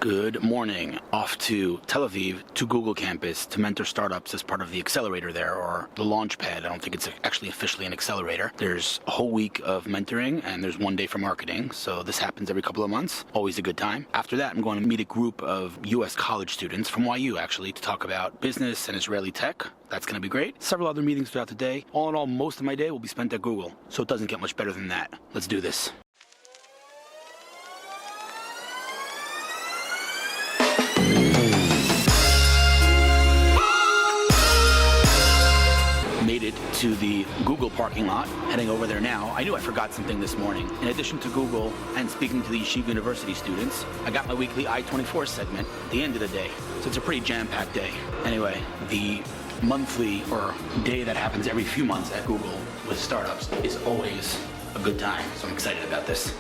Good morning. Off to Tel Aviv, to Google campus, to mentor startups as part of the accelerator there, or the launch pad. I don't think it's actually officially an accelerator. There's a whole week of mentoring, and there's one day for marketing, so this happens every couple of months. Always a good time. After that, I'm going to meet a group of U.S. college students, from YU actually, to talk about business and Israeli tech. That's going to be great. Several other meetings throughout the day. All in all, most of my day will be spent at Google, so it doesn't get much better than that. Let's do this. Made it to the Google parking lot, heading over there now. I knew I forgot something this morning. In addition to Google and speaking to the Yeshiva University students, I got my weekly I-24 segment at the end of the day. So it's a pretty jam-packed day. Anyway, the monthly or day that happens every few months at Google with startups is always a good time. So I'm excited about this.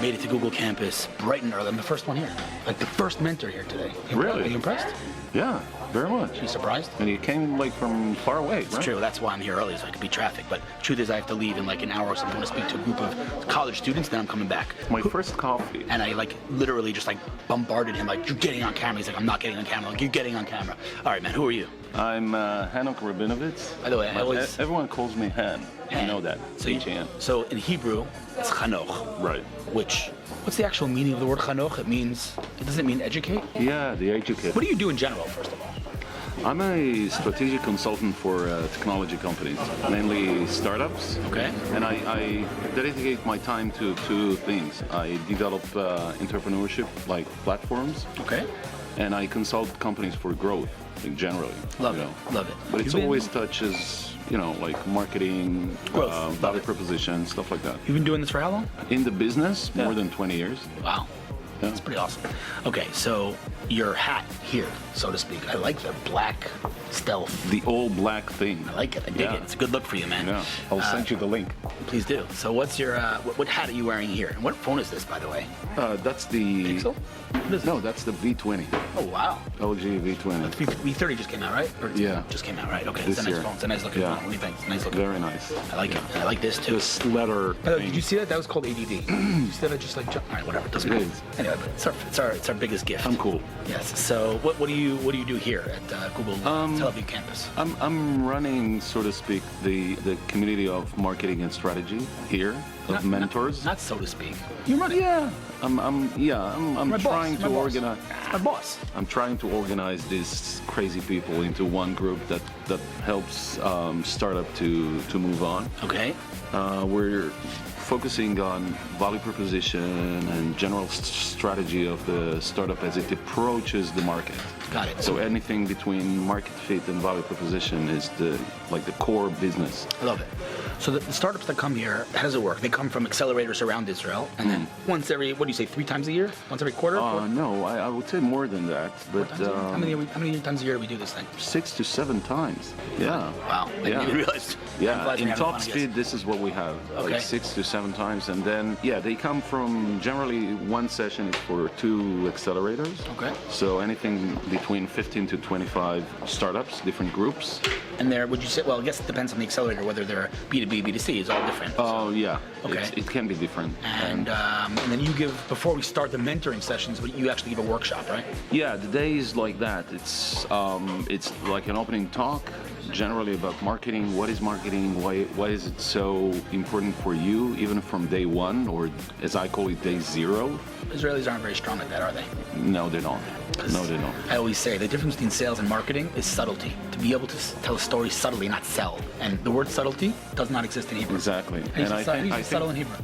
Made it to Google campus bright and early. I'm the first one here. Like the first mentor here today. Really? Are you impressed? Yeah, very much. Are you surprised? And you came like from far away, It's right? true. That's why I'm here early, so I could beat traffic. But the truth is I have to leave in like an hour or something to speak to a group of college students, then I'm coming back. My first coffee. And I like literally just like bombarded him like, you're getting on camera. He's like, I'm not getting on camera. Like, you're getting on camera. All right, man, who are you? I'm Hanoch Rabinowitz. By the way, I always... Everyone calls me Han. I know that. So, H-A-N. so in Hebrew, it's Hanoch. Right. Which, what's the actual meaning of the word Hanoch? It doesn't mean educate? Yeah, the educate. What do you do in general, first of all? I'm a strategic consultant for technology companies, mainly startups. Okay. And I dedicate my time to two things. I develop entrepreneurship, like platforms. Okay. And I consult companies for growth, like generally. Love you it. know. Love it. But it's always touches, like marketing, Growth. value proposition, stuff like that. You've been doing this for how long? In the business, more than 20 years. Wow. Yeah. That's pretty awesome. Okay, so your hat here, so to speak. I like the black stealth. The all black thing. I like it. I dig it. It's a good look for you, man. Yeah. I'll send you the link. Please do. So what's your, what hat are you wearing here? And what phone is this, by the way? That's the... Pixel? What is No, that's the V20. Oh, wow. LG V20. V30 just came out, right? Or Yeah. Just came out, right? Okay, This it's a nice year. phone. It's a nice looking Yeah. phone. What do you think? It's a nice looking Very nice. I like it. I like this too. This leather By the way, thing. did you see that? That was called ADD. you see that? Just like, all right, whatever. It doesn't It matter. is. Anyway, but it's our biggest gift. I'm cool. Yes. So what do you do here at Google Tel Aviv campus? I'm running, so to speak, the community of marketing and strategy here, of mentors. Not so to speak. You run it. Yeah, I'm My trying boss, to my boss. organize. It's my boss. I'm trying to organize these crazy people into one group that helps startup to move on. Okay. We're focusing on value proposition and general strategy of the startup as it approaches the market. Got it. So anything between market fit and value proposition is the core business. I love it. So the startups that come here, how does it work? They come from accelerators around Israel, and then once every, what do you say, 3 times a year? Once every quarter? No, I would say more than that, but how many times a year do we do this thing? 6 to 7 times. Yeah. Wow. I didn't even realize. Yeah, I'm in having top fun, I guess. speed, this is what we have, Okay. like 6 to 7 times, and then they come from generally one session is for 2 accelerators. Okay. So anything between 15 to 25 startups, different groups. And there, would you say, well, I guess it depends on the accelerator, whether they're B2B, B2C, is all different. Oh yeah, Okay. it can be different. And then you give, before we start the mentoring sessions, you actually give a workshop, right? Yeah, the day is like that. It's like an opening talk, generally about marketing. What is marketing? Why is it so important for you, even from day one, or as I call it, day 0? Israelis aren't very strong at that, are they? No, they don't. No, they don't. I always say the difference between sales and marketing is subtlety. To be able to tell a story subtly, not sell. And the word subtlety does not exist in Hebrew. Exactly. And I think subtle in Hebrew.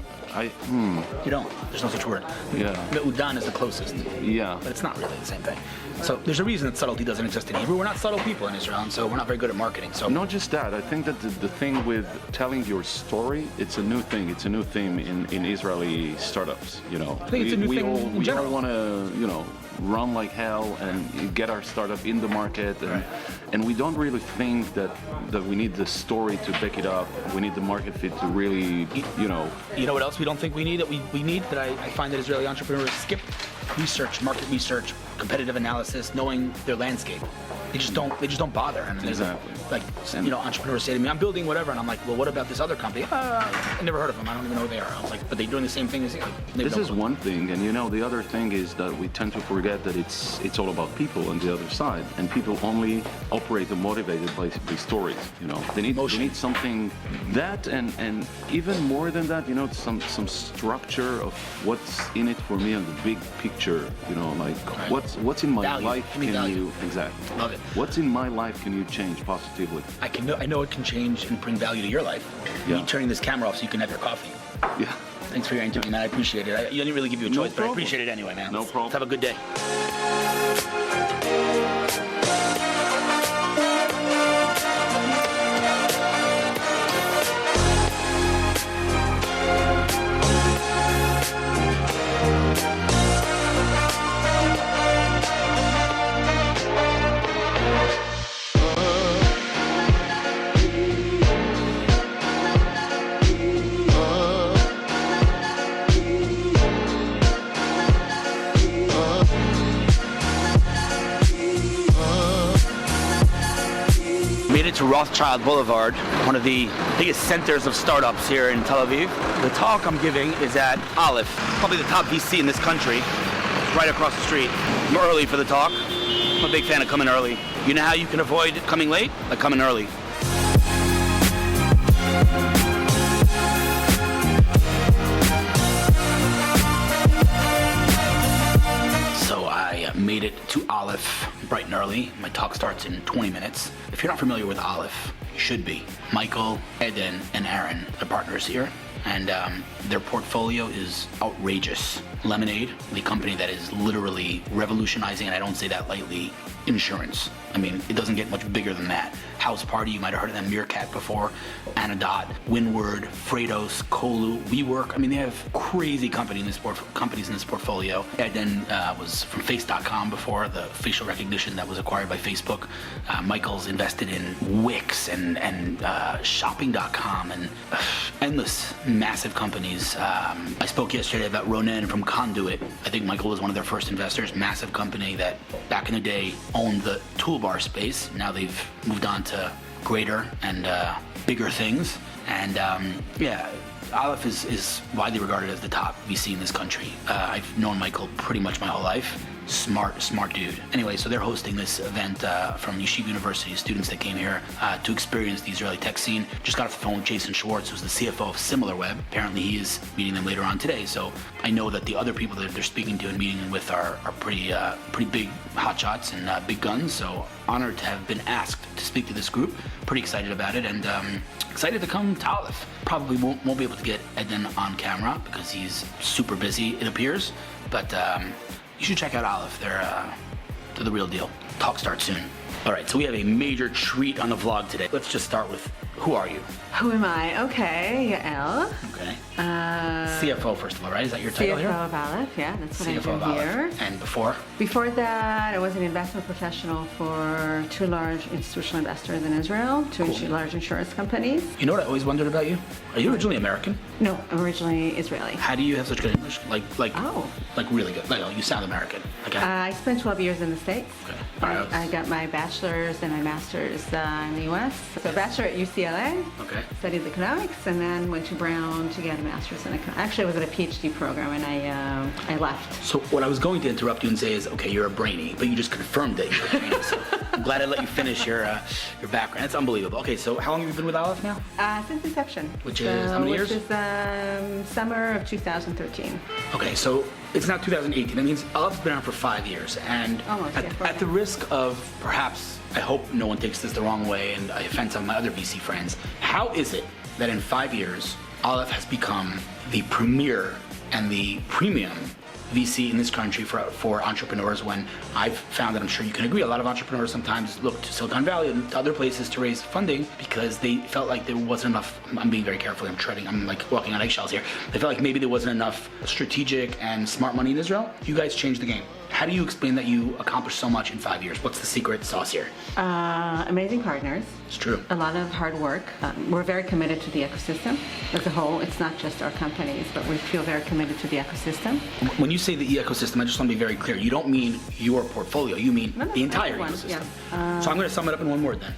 You don't. There's no such word. Yeah. Udan is the closest. Yeah. But it's not really the same thing. So there's a reason that subtlety doesn't exist in Hebrew. We're not subtle people in Israel, and so we're not very good at marketing. So Not just that. I think that the thing with telling your story, it's a new thing. It's a new theme in Israeli startups. You know, I think it's a new thing in we general. all want to, run like hell and get our startup in the market, and we don't really think that we need the story to back it up. We need the market fit to really, You know what else we don't think we need? That we need, that I find that Israeli entrepreneurs skip research, market research, competitive analysis, knowing their landscape. They just don't bother. And Exactly. Entrepreneurs say to me, I'm building whatever, and I'm like, well, what about this other company? I never heard of them. I don't even know who they are. I was like, but they're doing the same thing as you. This is one thing, and the other thing is that we tend to forget that it's all about people on the other side, and people only operate and motivated by stories. They need something that, and even more than that, some structure of what's in it for me on the big picture. What's in my Value. life exactly. Love it. What's in my life can you change positively? I know it can change and bring value to your life. Yeah. Me turning this camera off so you can have your coffee. Yeah. Thanks for your interview, man. I appreciate it. You didn't really give you a choice, but I problem. appreciate it anyway, man. No problem. Let's have a good day. To Rothschild Boulevard, one of the biggest centers of startups here in Tel Aviv. The talk I'm giving is at Aleph, probably the top VC in this country, right across the street. I'm early for the talk. I'm a big fan of coming early. You know how you can avoid coming late? By coming early. So I made it to Aleph bright and early. My talk starts in 20 minutes. If you're not familiar with Aleph, you should be. Michael, Eden, and Aaron, the partners here, and their portfolio is outrageous. Lemonade, the company that is literally revolutionizing, and I don't say that lightly, insurance. I mean, it doesn't get much bigger than that. House Party, you might have heard of them, Meerkat before, Anadot, Windward, Freightos, Kolu, WeWork. I mean, they have crazy companies in this portfolio. Eden was from Face.com before, the facial recognition that was acquired by Facebook. Michael's invested in Wix and Shopping.com and endless massive companies. I spoke yesterday about Ronen from Conduit. I think Michael was one of their first investors. Massive company that back in the day owned the toolbar space. Now they've moved on to greater and bigger things. And Aleph is widely regarded as the top VC in this country. I've known Michael pretty much my whole life. Smart dude. Anyway, so they're hosting this event from Yeshiva University, students that came here to experience the Israeli tech scene. Just got off the phone with Jason Schwartz, who's the CFO of SimilarWeb. Apparently he is meeting them later on today. So I know that the other people that they're speaking to and meeting with are pretty big hotshots and big guns. So honored to have been asked to speak to this group. Pretty excited about it, and excited to come to Aleph. Probably won't be able to get Eden on camera because he's super busy, it appears. But you should check out Aleph. They're the real deal. Talk starts soon. All right, so we have a major treat on the vlog today. Let's just start with, who are you? Who am I? Okay, Yael. Okay. CFO, first of all, right? Is that your title here? CFO of Aleph, yeah, that's what CFO of I do here. Aleph. And before? Before that, I was an investment professional for two large institutional investors in Israel, two large insurance companies. You know what I always wondered about you? Are you originally American? No, I'm originally Israeli. How do you have such good English? Like really good. Like, you sound American. I spent 12 years in the States. Okay. I got my bachelor's and my master's in the U.S. So bachelor at UCLA. Okay. Studied economics, and then went to Brown to get a master's in economics. Actually, I was at a PhD program, and I left. So what I was going to interrupt you and say is, okay, you're a brainy, but you just confirmed that you're a brainy. So I'm glad I let you finish your background. That's unbelievable. Okay, so how long have you been with Aleph now? Since inception. Which is how many years? Which is summer of 2013. Okay, so it's now 2018. That means Aleph's been around for 5 years. And almost, at the risk of perhaps, I hope no one takes this the wrong way and I offend some of my other VC friends, how is it that in 5 years, Aleph has become the premier and the premium VC in this country for entrepreneurs, when I've found that, I'm sure you can agree, a lot of entrepreneurs sometimes look to Silicon Valley and to other places to raise funding because they felt like there wasn't enough, I'm being very careful, I'm like walking on eggshells here. They felt like maybe there wasn't enough strategic and smart money in Israel. You guys changed the game. how do you explain that you accomplished so much in 5 years? What's the secret sauce here? Amazing partners. It's true. A lot of hard work. We're very committed to the ecosystem as a whole. It's not just our companies, but we feel very committed to the ecosystem. When you say the ecosystem, I just want to be very clear. You don't mean your portfolio. You mean the entire everyone, ecosystem. yeah. So I'm going to sum it up in one word then.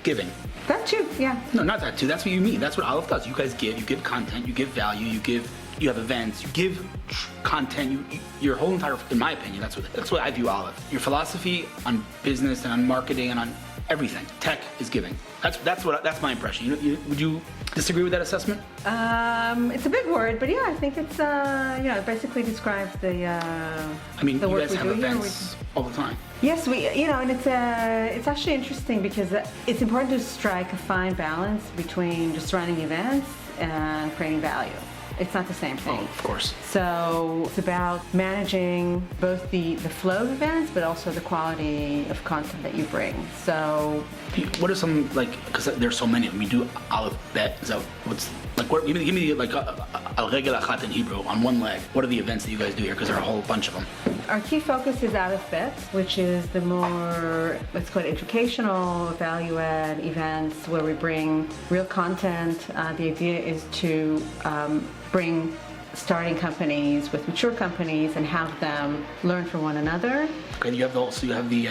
Giving. That too, yeah. No, not that too. That's what you mean. That's what Aleph does. You guys give. You give content. You give value. You have events. You give content. Your whole entire, in my opinion, that's what I view Aleph. Your philosophy on business and on marketing and on everything. Tech is giving. That's my impression. Would you disagree with that assessment? It's a big word, but yeah, I think it's it basically describes the. You the work guys we have do events all the time. Yes, and it's actually interesting because it's important to strike a fine balance between just running events and creating value. It's not the same thing. Oh, of course. So it's about managing both the flow of events, but also the quality of content that you bring. So, what are some, because there's so many of them. You do Aleph Bet. Is that what's like? Give me like al regel achat in Hebrew on one leg. What are the events that you guys do here? Because there are a whole bunch of them. Our key focus is Aleph Bet, which is the more, let's call it educational, value-add events where we bring real content. The idea is to bring starting companies with mature companies and have them learn from one another. Okay, you have the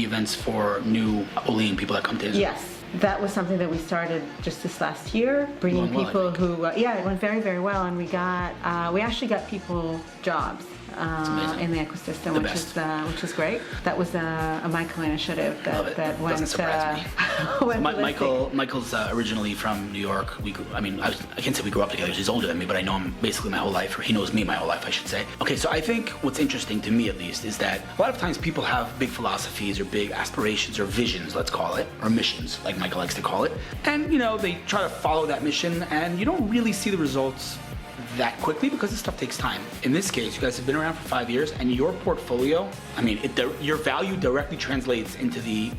events for new Olim people that come to Israel. Yes. That was something that we started just this last year, bringing people who, it went very, very well, and we actually got people jobs in the ecosystem, which is great. That was a Michael initiative that went. Doesn't surprise me. Michael's originally from New York. I can't say we grew up together. He's older than me, but I know him basically my whole life, or he knows me my whole life, I should say. Okay, so I think what's interesting to me, at least, is that a lot of times people have big philosophies or big aspirations or visions, let's call it, or missions, like Michael likes to call it, and they try to follow that mission, and you don't really see the results that quickly because this stuff takes time. In this case, you guys have been around for 5 years, and your portfolio, your value directly translates into the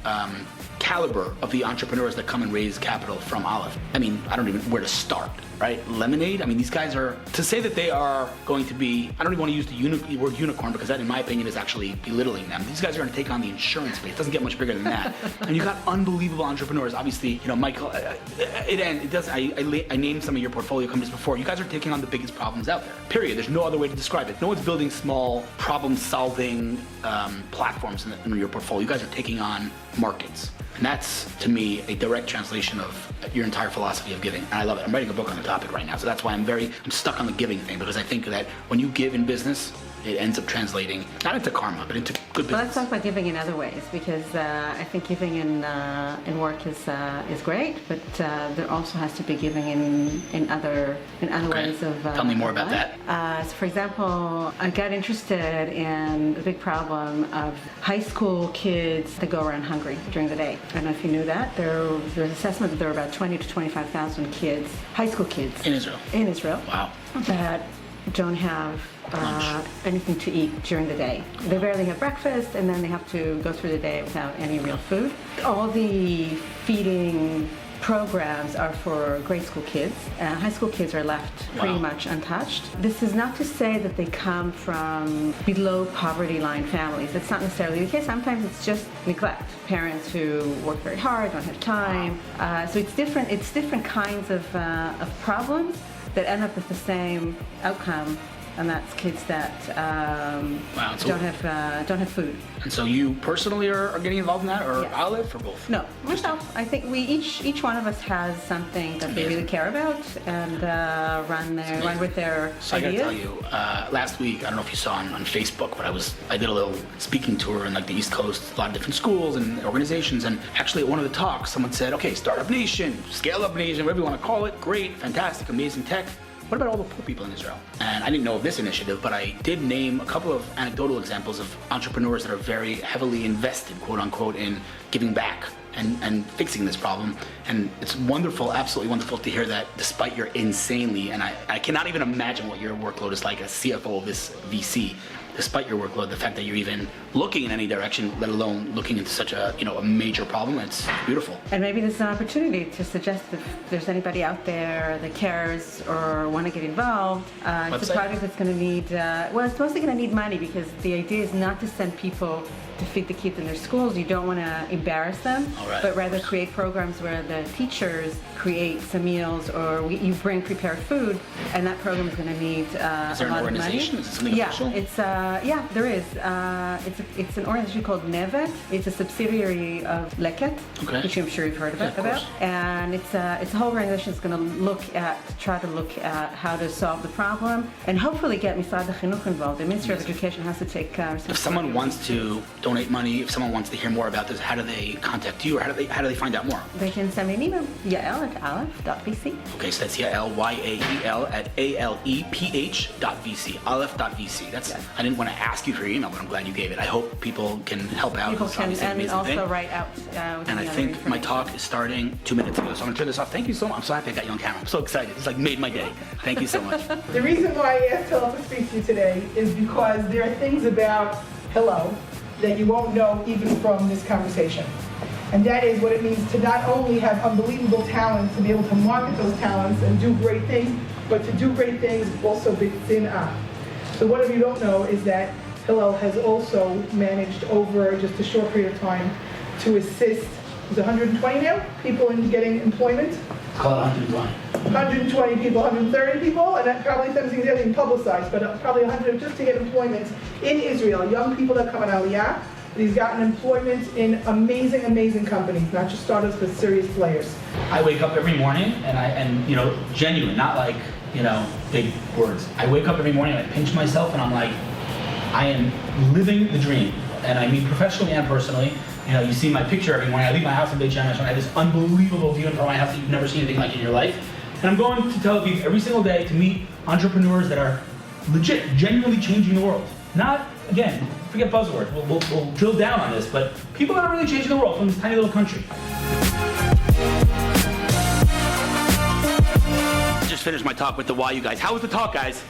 caliber of the entrepreneurs that come and raise capital from Aleph. I don't even know where to start, right? Lemonade, these guys are, to say that they are going to be, I don't even want to use the word unicorn because that, in my opinion, is actually belittling them. These guys are going to take on the insurance space. It doesn't get much bigger than that. And you've got unbelievable entrepreneurs. Obviously, Michael, I named some of your portfolio companies before. You guys are taking on the biggest problems out there, period. There's no other way to describe it. No one's building small problem-solving platforms in your portfolio. You guys are taking on markets. And that's, to me, a direct translation of your entire philosophy of giving. And I love it. I'm writing a book on the topic right now. So that's why I'm stuck on the giving thing, because I think that when you give in business, it ends up translating, not into karma, but into good business. Well, let's talk about giving in other ways, because I think giving in work is great, but there also has to be giving in other ways of. Tell me more about that. So, for example, I got interested in the big problem of high school kids that go around hungry during the day. I don't know if you knew that. There's an assessment that there are about 20 to 25,000 kids, high school kids. In Israel. In Israel. Wow. That don't have anything to eat during the day. They barely have breakfast, and then they have to go through the day without any real food. All the feeding programs are for grade school kids. High school kids are left pretty much untouched. This is not to say that they come from below poverty line families. That's not necessarily the case. Sometimes it's just neglect. Parents who work very hard, don't have time. So it's different. It's different kinds of problems that end up with the same outcome, and that's kids that don't have food. And so you personally are getting involved in that, or Yes. Aleph, or both? No, myself. I think we each one of us has something that they really care about and run with their So I ideas. gotta tell you, last week, I don't know if you saw on Facebook, but I did a little speaking tour in the East Coast, a lot of different schools and organizations, and actually at one of the talks, someone said, okay, Startup Nation, Scale Up Nation, whatever you want to call it, great, fantastic, amazing tech. What about all the poor people in Israel? And I didn't know of this initiative, but I did name a couple of anecdotal examples of entrepreneurs that are very heavily invested, quote unquote, in giving back and fixing this problem. And it's wonderful, absolutely wonderful to hear that despite your insanely, and I cannot even imagine what your workload is like as CFO of this VC. despite your workload, the fact that you're even looking in any direction, let alone looking into such a, a major problem, it's beautiful. And maybe this is an opportunity to suggest if there's anybody out there that cares or want to get involved. It's a project that's going to need, it's mostly going to need money, because the idea is not to send people to feed the kids in their schools. You don't want to embarrass them, but rather create programs where the teachers create some meals, or you bring prepared food, and that program is going to need is there a lot an organization? of money. Is it something official? There is. It's an organization called Nevet. It's a subsidiary of Leket, which I'm sure you've heard about. And it's a whole organization that's going to try to look at how to solve the problem, and hopefully get Misad Chinuch involved. The Ministry of Education has to take responsibility. If someone wants to donate money, if someone wants to hear more about this, how do they contact you, or how do they find out more? They can send me an email, Yael at Aleph.vc. Okay, so that's Yael, Y-A-E-L at ALEPH.vc, Aleph.vc. I didn't want to ask you for your email, but I'm glad you gave it. I hope people can help out. People can, and also write out. And I think my talk is starting 2 minutes ago, so I'm going to turn this off. Thank you so much. I'm so happy I got you on camera. I'm so excited. It's like made my day. Thank you so much. The reason why I asked Hillel to speak to you today is because there are things about Hillel that you won't know even from this conversation. And that is what it means to not only have unbelievable talent, to be able to market those talents and do great things, but to do great things also b'tzin'ah. So what if you don't know is that Hillel has also managed over just a short period of time to assist 120 now people in getting employment. Call it 120. 120 people, 130 people, and that probably something is getting publicized, but probably 100 just to get employment in Israel. Young people that come on Aliyah. He's gotten employment in amazing, amazing companies, not just startups, but serious players. I wake up every morning and genuine, not like, big words. I wake up every morning and I pinch myself and I'm like, I am living the dream. And I mean professionally and personally. You see my picture every morning. I leave my house in Beit Shemesh and I have this unbelievable view in front of my house that you've never seen anything like in your life. And I'm going to Tel Aviv every single day to meet entrepreneurs that are legit, genuinely changing the world. Not, again, forget buzzwords. We'll drill down on this, but people that are really changing the world from this tiny little country. Just finished my talk with the why, you guys. How was the talk, guys?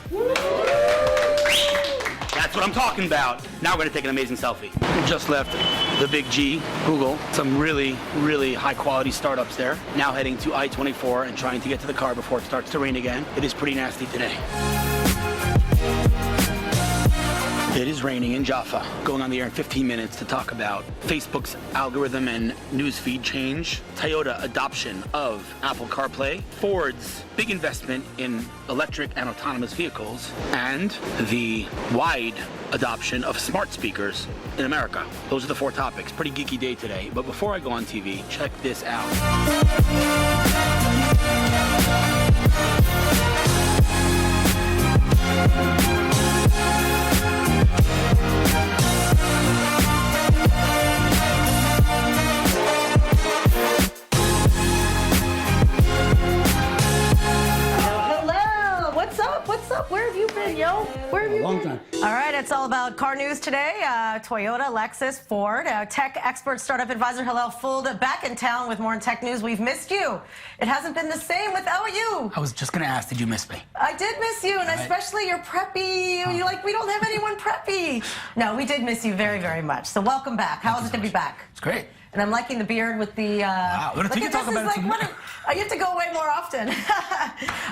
That's what I'm talking about. Now we're going to take an amazing selfie. We just left the big G, Google. Some really, really high quality startups there. Now heading to I-24 and trying to get to the car before it starts to rain again. It is pretty nasty today. It is raining in Jaffa. Going on the air in 15 minutes to talk about Facebook's algorithm and newsfeed change, Toyota adoption of Apple CarPlay, Ford's big investment in electric and autonomous vehicles, and the wide adoption of smart speakers in America. Those are the 4 topics. Pretty geeky day today. But before I go on TV, check this out. Where have you been, yo? Where have you been? Long time. All right, it's all about car news today. Toyota, Lexus, Ford. Tech expert startup advisor Hillel Fuld back in town with more tech news. We've missed you. It hasn't been the same without you. I was just going to ask, did you miss me? I did miss you, and especially your preppy. You're like, we don't have anyone preppy. No, we did miss you very, very much. So welcome back. How is it to be back? It's great. And I'm liking the beard with the... wow, we can talk about it some more. I get to go away more often.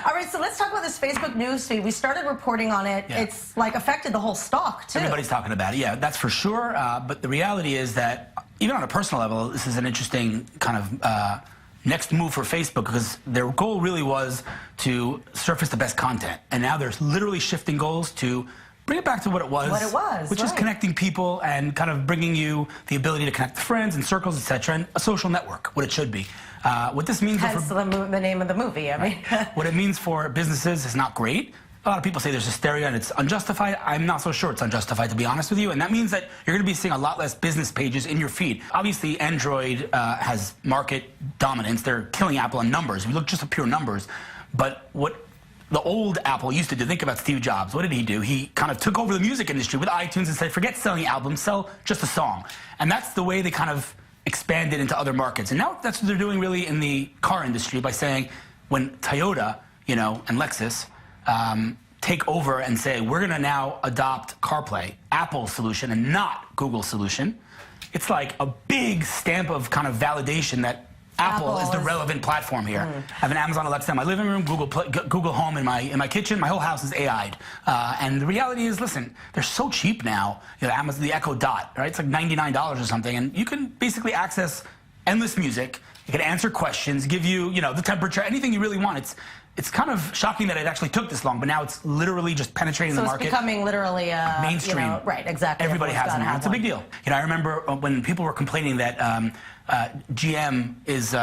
All right, so let's talk about this Facebook news feed. We started reporting on it. Yeah. It's like affected the whole stock, too. Everybody's talking about it. Yeah, that's for sure. But the reality is that even on a personal level, this is an interesting kind of next move for Facebook, because their goal really was to surface the best content. And now they're literally shifting goals to bring it back to what it was, which is connecting people and kind of bringing you the ability to connect with friends and circles, etc., and a social network, what it should be. What this means hence the name of the movie, I mean. What it means for businesses is not great. A lot of people say there's hysteria and it's unjustified. I'm not so sure it's unjustified, to be honest with you. And that means that you're going to be seeing a lot less business pages in your feed. Obviously, Android has market dominance. They're killing Apple in numbers. If you look just at pure numbers. But what the old Apple used to do, think about Steve Jobs. What did he do? He kind of took over the music industry with iTunes and said, forget selling albums, sell just a song. And that's the way they kind of expanded into other markets. And now that's what they're doing really in the car industry by saying when Toyota, and Lexus take over and say, we're going to now adopt CarPlay, Apple's solution, and not Google's solution, it's like a big stamp of kind of validation that Apple is the relevant platform here. I have an Amazon Alexa in my living room, Google Home in my kitchen. My whole house is AI'd. And the reality is, listen, they're so cheap now. You know, Amazon, the Echo Dot, right? It's like $99 or something, and you can basically access endless music. You can answer questions, give you, you know, the temperature, anything you really want. It's kind of shocking that it actually took this long, but now it's literally just penetrating the market. So it's becoming literally mainstream. You know, right, exactly. Everybody has them now. It's a big deal. You know, I remember when people were complaining that GM is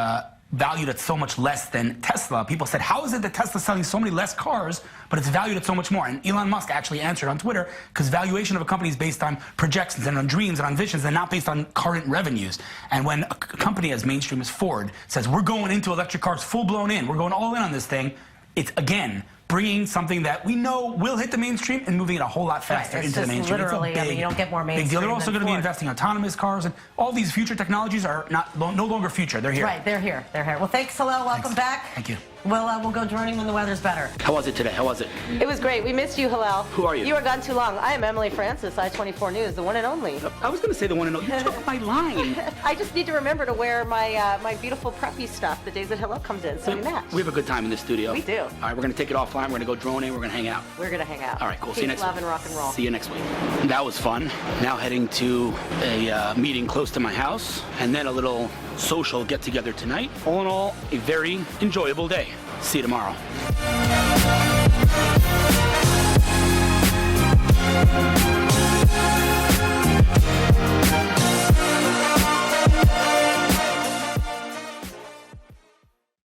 valued at so much less than Tesla. People said, how is it that Tesla's selling so many less cars, but it's valued at so much more? And Elon Musk actually answered on Twitter, because valuation of a company is based on projections and on dreams and on visions and not based on current revenues. And when a company as mainstream as Ford says, we're going into electric cars full blown in, we're going all in on this thing, it's, again, bringing something that we know will hit the mainstream and moving it a whole lot faster into the mainstream. Literally, it's a big, you don't get more mainstream. Big deal. They're also going to be Ford. investing in autonomous cars, and all these future technologies are no longer future. They're here. Right, they're here. They're here. Well, thanks, Hillel. Welcome back. Thank you. We'll go joining when the weather's better. How was it today? How was it? It was great. We missed you, Hillel. Who are you? You were gone too long. I am Emily Frances, I-24 News, the one and only. I was going to say the one and only. You took my line. I just need to remember to wear my my beautiful preppy stuff the days that Hillel comes in, so we match. We have a good time in the studio. We do. All right, we're going to take it offline. We're going to go droning. We're going to hang out. We're going to hang out. All right, cool. Peace, See you next love, week. and rock and roll. See you next week. That was fun. Now heading to a meeting close to my house, and then a little social get-together tonight. All in all, a very enjoyable day. See you tomorrow.